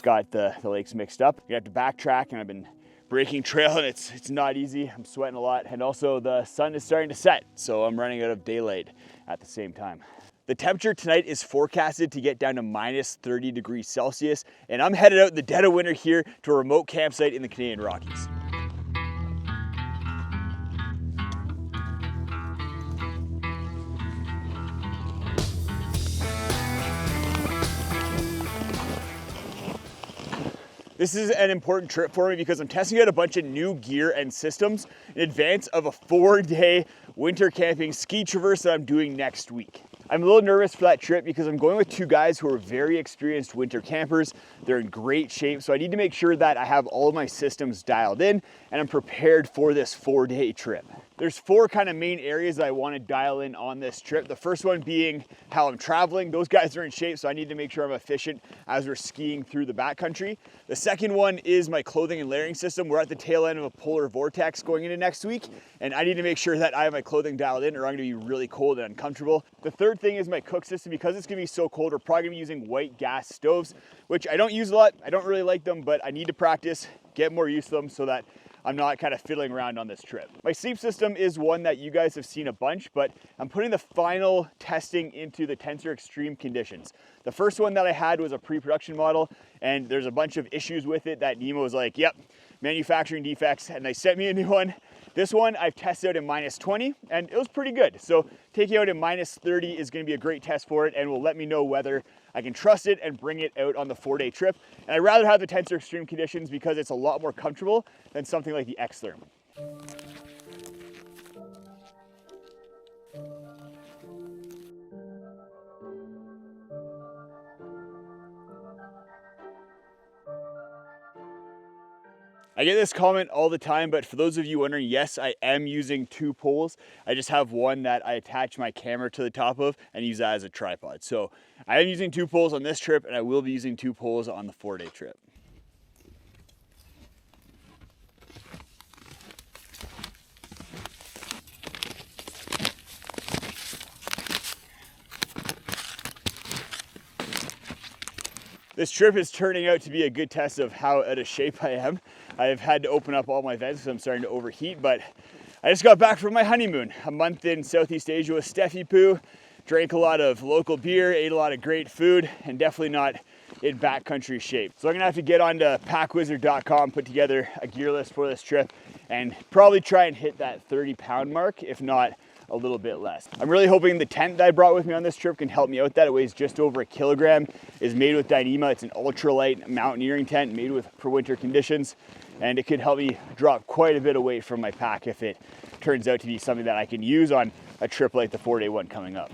got the lakes mixed up. You have to backtrack, and I've been breaking trail, and it's not easy. I'm sweating a lot, and also the sun is starting to set, so I'm running out of daylight at the same time. The temperature tonight is forecasted to get down to minus 30 degrees Celsius, and I'm headed out in the dead of winter here to a remote campsite in the Canadian Rockies. This is an important trip for me because I'm testing out a bunch of new gear and systems in advance of a 4-day winter camping ski traverse that I'm doing next week. I'm a little nervous for that trip because I'm going with 2 guys who are very experienced winter campers. They're in great shape, so I need to make sure that I have all of my systems dialed in and I'm prepared for this 4-day trip. There's 4 kind of main areas that I want to dial in on this trip. The first one being how I'm traveling. Those guys are in shape, so I need to make sure I'm efficient as we're skiing through the backcountry. The second one is my clothing and layering system. We're at the tail end of a polar vortex going into next week, and I need to make sure that I have my clothing dialed in or I'm going to be really cold and uncomfortable. The third thing is my cook system. Because it's going to be so cold, we're probably going to be using white gas stoves, which I don't use a lot. I don't really like them, but I need to practice, get more used to them so that I'm not kind of fiddling around on this trip. My sleep system is one that you guys have seen a bunch, but I'm putting the final testing into the Tensor Extreme conditions. The first one that I had was a pre-production model, and there's a bunch of issues with it that Nemo was like, yep, manufacturing defects, and they sent me a new one. This one I've tested out in minus 20, and it was pretty good. So taking out in minus 30 is gonna be a great test for it, and will let me know whether I can trust it and bring it out on the 4-day trip. And I'd rather have the Tensor Extreme conditions because it's a lot more comfortable than something like the Xtherm. I get this comment all the time, but for those of you wondering, yes, I am using 2 poles. I just have one that I attach my camera to the top of and use that as a tripod. So I am using 2 poles on this trip, and I will be using 2 poles on the 4-day trip. This trip is turning out to be a good test of how out of shape I am. I've had to open up all my vents because I'm starting to overheat, but I just got back from my honeymoon. A month in Southeast Asia with Steffi Poo, drank a lot of local beer, ate a lot of great food, and definitely not in backcountry shape. So I'm gonna have to get onto packwizard.com, put together a gear list for this trip, and probably try and hit that 30-pound mark, if not a little bit less. I'm really hoping the tent that I brought with me on this trip can help me out. That it weighs just over 1 kilogram, is made with Dyneema. It's an ultralight mountaineering tent made for winter conditions, and it could help me drop quite a bit of weight from my pack if it turns out to be something that I can use on a trip like the 4-day one coming up.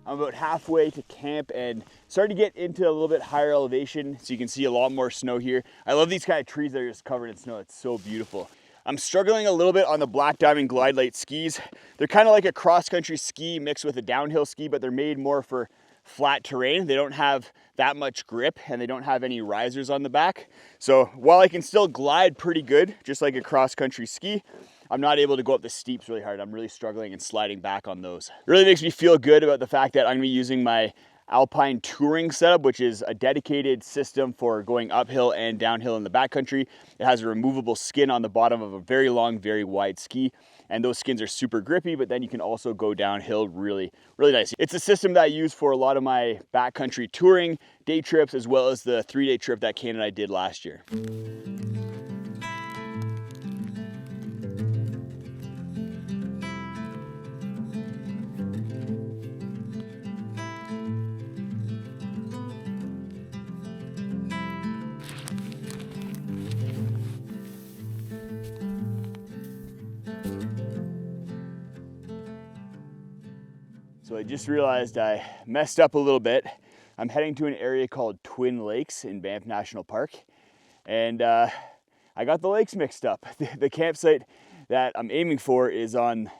I'm about halfway to camp and starting to get into a little bit higher elevation, so you can see a lot more snow here. I love these kind of trees that are just covered in snow. It's so beautiful. I'm struggling a little bit on the Black Diamond Glide Light skis. They're kind of like a cross-country ski mixed with a downhill ski, but they're made more for flat terrain. They don't have that much grip and they don't have any risers on the back. So while I can still glide pretty good, just like a cross-country ski, I'm not able to go up the steeps really hard. I'm really struggling and sliding back on those. It really makes me feel good about the fact that I'm gonna be using my Alpine touring setup, which is a dedicated system for going uphill and downhill in the backcountry. It has a removable skin on the bottom of a very long, very wide ski. And those skins are super grippy, but then you can also go downhill really, really nice. It's a system that I use for a lot of my backcountry touring day trips, as well as the 3-day trip that Kane and I did last year. So I just realized I messed up a little bit. I'm heading to an area called Twin Lakes in Banff National Park, and I got the lakes mixed up. The campsite that I'm aiming for is on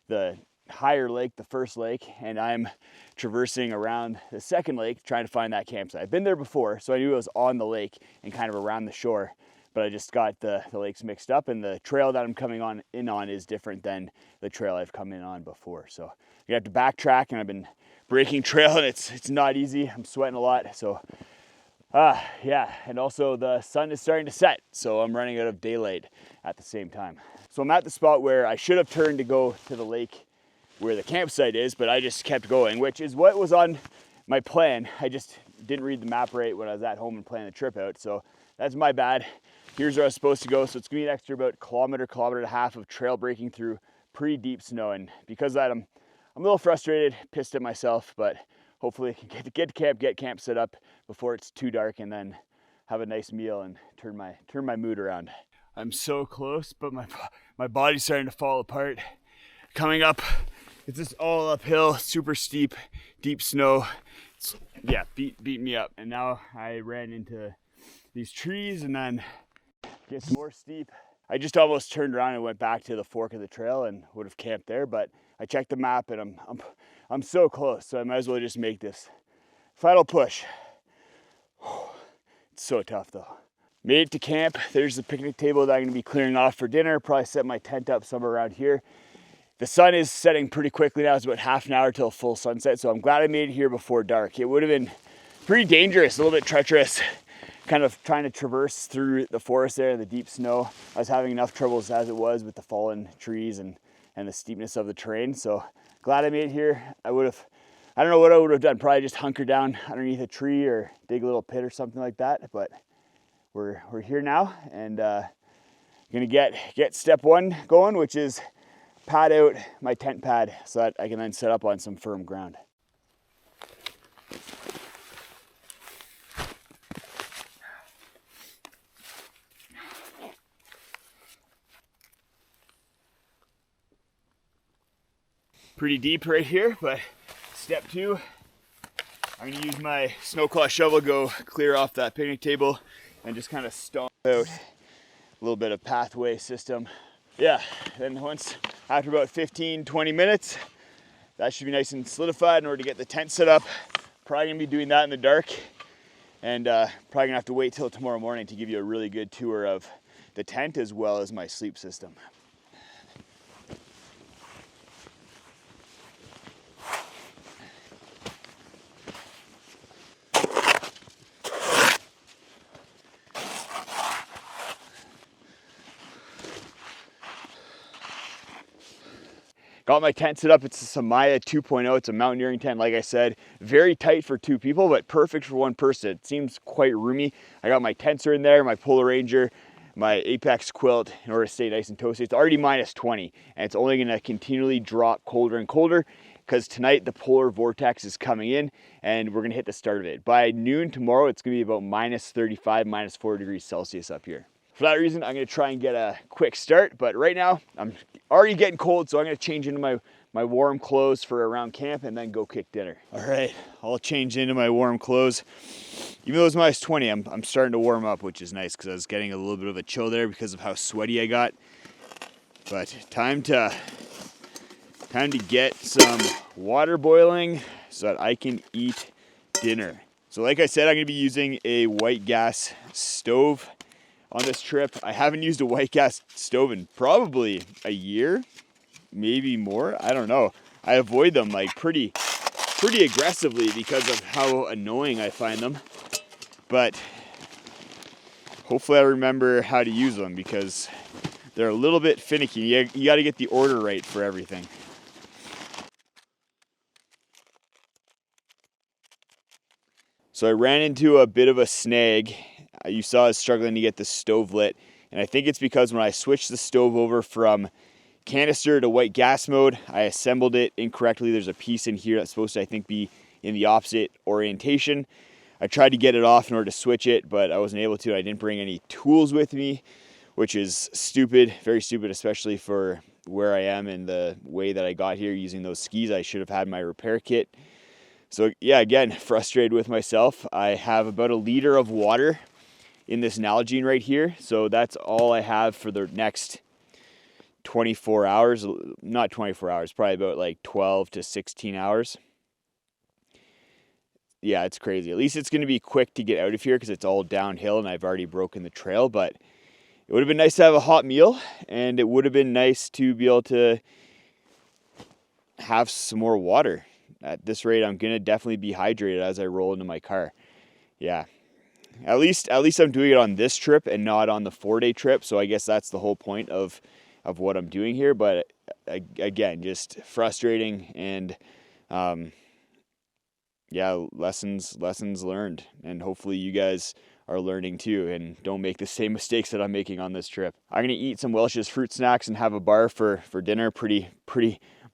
the higher lake, the first lake, and I'm traversing around the second lake trying to find that campsite. I've been there before, so I knew it was on the lake and kind of around the shore, but I just got the lakes mixed up, and the trail that I'm coming in on is different than the trail I've come in on before. So you have to backtrack, and I've been breaking trail, and it's not easy. I'm sweating a lot. So yeah, and also the sun is starting to set, so I'm running out of daylight at the same time. So I'm at the spot where I should have turned to go to the lake where the campsite is, but I just kept going, which is what was on my plan. I just didn't read the map right when I was at home and planning the trip out, so that's my bad. Here's where I was supposed to go, so it's gonna be an extra about kilometer and a half of trail breaking through pretty deep snow, and because of that, I'm a little frustrated, pissed at myself, but hopefully I can get to camp, get camp set up before it's too dark, and then have a nice meal and turn my mood around. I'm so close, but my body's starting to fall apart. Coming up, it's just all uphill, super steep, deep snow. Yeah, beat me up. And now I ran into these trees, and then gets more steep. I just almost turned around and went back to the fork of the trail and would have camped there, but I checked the map, and I'm so close, so I might as well just make this final push. It's so tough though. Made it to camp. There's the picnic table that I'm gonna be clearing off for dinner. Probably set my tent up somewhere around here. The sun is setting pretty quickly now. It's about half an hour till full sunset, so I'm glad I made it here before dark. It would have been pretty dangerous, a little bit treacherous, kind of trying to traverse through the forest there in the deep snow. I was having enough troubles as it was with the fallen trees and the steepness of the terrain, so glad I made it here. I don't know what I would have done, probably just hunker down underneath a tree or dig a little pit or something like that, but we're here now, and gonna get step one going, which is pad out my tent pad so that I can then set up on some firm ground. Pretty deep right here, but step two, I'm gonna use my snowclaw shovel, go clear off that picnic table and just kind of stomp out a little bit of pathway system. Yeah, then after about 15-20 minutes, that should be nice and solidified in order to get the tent set up. Probably gonna be doing that in the dark, and probably gonna have to wait till tomorrow morning to give you a really good tour of the tent as well as my sleep system. Got my tent set up. It's a Samaya 2.0. It's a mountaineering tent, like I said. Very tight for two people, but perfect for one person. It seems quite roomy. I got my tents in there, my Polar Ranger, my Apex quilt in order to stay nice and toasty. It's already minus 20, and it's only gonna continually drop colder and colder because tonight the polar vortex is coming in and we're gonna hit the start of it. By noon tomorrow, it's gonna be about minus 35, minus 4 degrees Celsius up here. For that reason, I'm gonna try and get a quick start, but right now I'm already getting cold, so I'm gonna change into my warm clothes for around camp and then go kick dinner. All right, I'll change into my warm clothes. Even though it's minus 20, I'm starting to warm up, which is nice because I was getting a little bit of a chill there because of how sweaty I got. But time to get some water boiling so that I can eat dinner. So like I said, I'm gonna be using a white gas stove on this trip. I haven't used a white gas stove in probably a year, maybe more. I don't know. I avoid them like pretty aggressively because of how annoying I find them. But hopefully I remember how to use them because they're a little bit finicky. You got to get the order right for everything. So I ran into a bit of a snag. You saw I was struggling to get the stove lit, and I think it's because when I switched the stove over from canister to white gas mode, I assembled it incorrectly. There's a piece in here that's supposed to, I think, be in the opposite orientation. I tried to get it off in order to switch it, but I wasn't able to. I didn't bring any tools with me, which is stupid, very stupid, especially for where I am and the way that I got here using those skis. I should have had my repair kit. So yeah, again, frustrated with myself. I have about a liter of water in this Nalgene right here. So that's all I have for the next 24 hours, not 24 hours, probably about like 12 to 16 hours. Yeah, it's crazy. At least it's going to be quick to get out of here because it's all downhill and I've already broken the trail, but it would have been nice to have a hot meal, and it would have been nice to be able to have some more water. At this rate, I'm going to definitely be hydrated as I roll into my car. Yeah. At least I'm doing it on this trip and not on the 4-day trip. So I guess that's the whole point of what I'm doing here. But again, just frustrating, and yeah, lessons learned. And hopefully you guys are learning too, and don't make the same mistakes that I'm making on this trip. I'm gonna eat some Welch's fruit snacks and have a bar for dinner. Pretty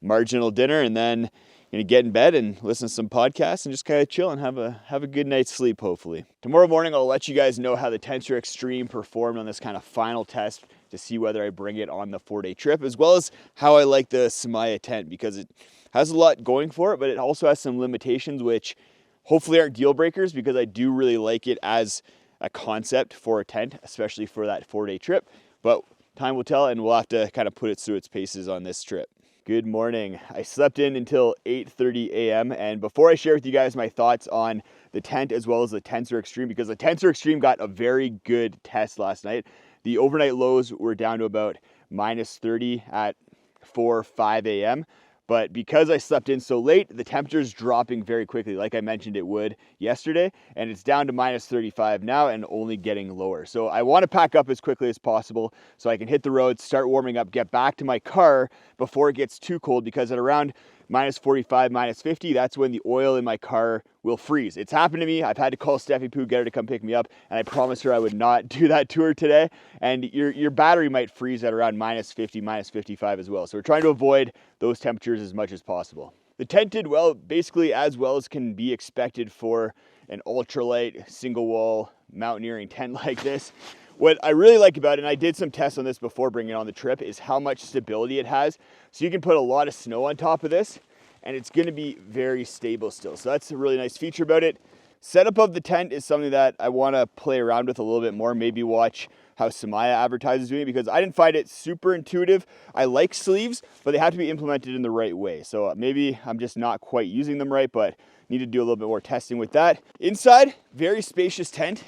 marginal dinner, and then gonna get in bed and listen to some podcasts and just kind of chill and have a good night's sleep, hopefully. Tomorrow morning, I'll let you guys know how the Tensor Extreme performed on this kind of final test to see whether I bring it on the 4-day trip, as well as how I like the Samaya tent, because it has a lot going for it, but it also has some limitations, which hopefully aren't deal breakers, because I do really like it as a concept for a tent, especially for that 4-day trip. But time will tell, and we'll have to kind of put it through its paces on this trip. Good morning. I slept in until 8:30 a.m. And before I share with you guys my thoughts on the tent as well as the Tensor Extreme, because the Tensor Extreme got a very good test last night. The overnight lows were down to about -30 at 4 or 5 a.m. But because I slept in so late, the temperature's dropping very quickly, like I mentioned it would yesterday, and it's down to -35 now and only getting lower. So I want to pack up as quickly as possible so I can hit the road, start warming up, get back to my car before it gets too cold, because at around -45, -50, that's when the oil in my car will freeze. It's happened to me. I've had to call Steffi Poo, get her to come pick me up, and I promised her I would not do that to her today. And your battery might freeze at around -50, -55 as well. So we're trying to avoid those temperatures as much as possible. The tent did well, basically as well as can be expected for an ultralight single wall mountaineering tent like this. What I really like about it, and I did some tests on this before bringing it on the trip, is how much stability it has. So you can put a lot of snow on top of this, and it's going to be very stable still. So that's a really nice feature about it. Setup of the tent is something that I want to play around with a little bit more, maybe watch how Samaya advertises doing it, because I didn't find it super intuitive. I like sleeves, but they have to be implemented in the right way. So maybe I'm just not quite using them right, but need to do a little bit more testing with that. Inside, very spacious tent.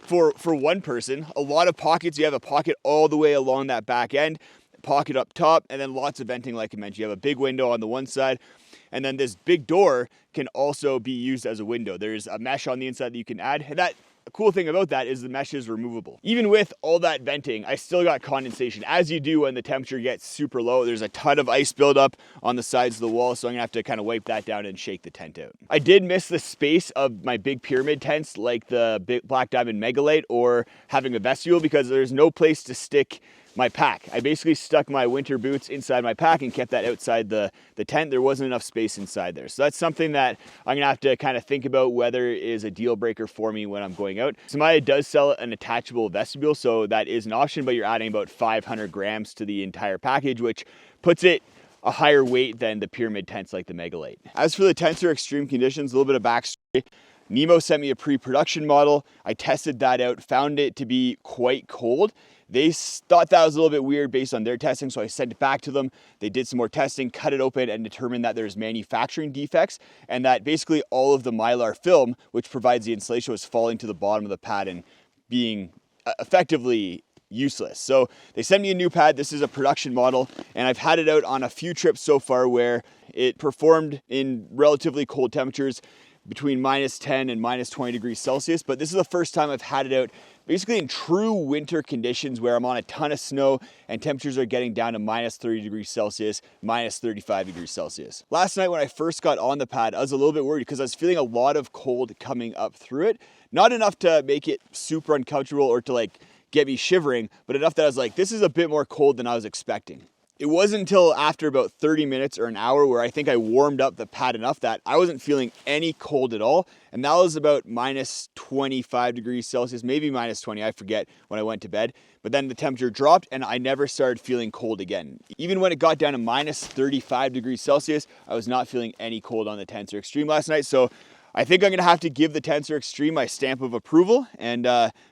For one person, a lot of pockets. You have a pocket all the way along that back end, pocket up top, and then lots of venting like I mentioned. You have a big window on the one side, and then this big door can also be used as a window. There's a mesh on the inside that you can add, and the cool thing about that is the mesh is removable. Even with all that venting, I still got condensation, as you do when the temperature gets super low. There's a ton of ice buildup on the sides of the wall, so I'm gonna have to kind of wipe that down and shake the tent out. I did miss the space of my big pyramid tents, like the big Black Diamond Megalite or having a vestibule, because there's no place to stick my pack. I basically stuck my winter boots inside my pack and kept that outside the tent. There wasn't enough space inside there. So that's something that I'm gonna have to kind of think about whether it is a deal breaker for me when I'm going out. Samaya does sell an attachable vestibule, so that is an option, but you're adding about 500 grams to the entire package, which puts it a higher weight than the pyramid tents like the Megalite. As for the Tensor Extreme conditions, a little bit of backstory. Nemo sent me a pre-production model. I tested that out, found it to be quite cold. They thought that was a little bit weird based on their testing, so I sent it back to them. They did some more testing, cut it open, and determined that there's manufacturing defects, and that basically all of the Mylar film, which provides the insulation, was falling to the bottom of the pad and being effectively useless. So they sent me a new pad. This is a production model, and I've had it out on a few trips so far where it performed in relatively cold temperatures between -10 and -20 degrees Celsius, but this is the first time I've had it out basically in true winter conditions where I'm on a ton of snow and temperatures are getting down to -30 degrees Celsius, -35 degrees Celsius. Last night when I first got on the pad, I was a little bit worried because I was feeling a lot of cold coming up through it. Not enough to make it super uncomfortable or to like get me shivering, but enough that I was like, this is a bit more cold than I was expecting. It wasn't until after about 30 minutes or an hour where I think I warmed up the pad enough that I wasn't feeling any cold at all. And that was about minus 25 degrees Celsius, maybe minus 20, I forget, when I went to bed. But then the temperature dropped and I never started feeling cold again. Even when it got down to minus 35 degrees Celsius, I was not feeling any cold on the Tensor Extreme last night. So I think I'm gonna have to give the Tensor Extreme my stamp of approval and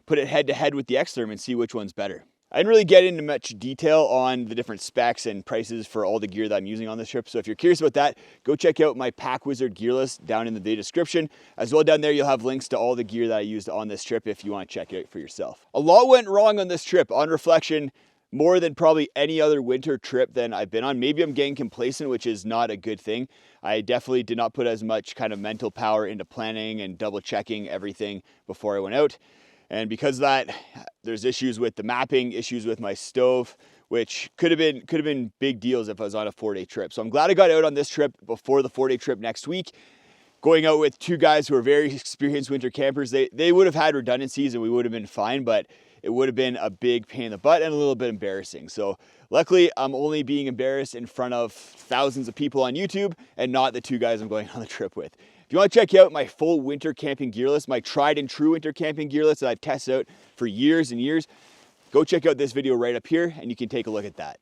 put it head to head with the Xtherm and see which one's better. I didn't really get into much detail on the different specs and prices for all the gear that I'm using on this trip. So if you're curious about that, go check out my Pack Wizard gear list down in the video description. As well, down there, you'll have links to all the gear that I used on this trip if you want to check it out for yourself. A lot went wrong on this trip. On reflection, more than probably any other winter trip than I've been on. Maybe I'm getting complacent, which is not a good thing. I definitely did not put as much kind of mental power into planning and double checking everything before I went out. And because of that, there's issues with the mapping, issues with my stove, which could have been big deals if I was on a 4-day trip. So I'm glad I got out on this trip before the 4-day trip next week. Going out with two guys who are very experienced winter campers, they would have had redundancies and we would have been fine, but it would have been a big pain in the butt and a little bit embarrassing. So luckily, I'm only being embarrassed in front of thousands of people on YouTube and not the two guys I'm going on the trip with. If you want to check out my full winter camping gear list, my tried and true winter camping gear list that I've tested out for years and years, go check out this video right up here and you can take a look at that.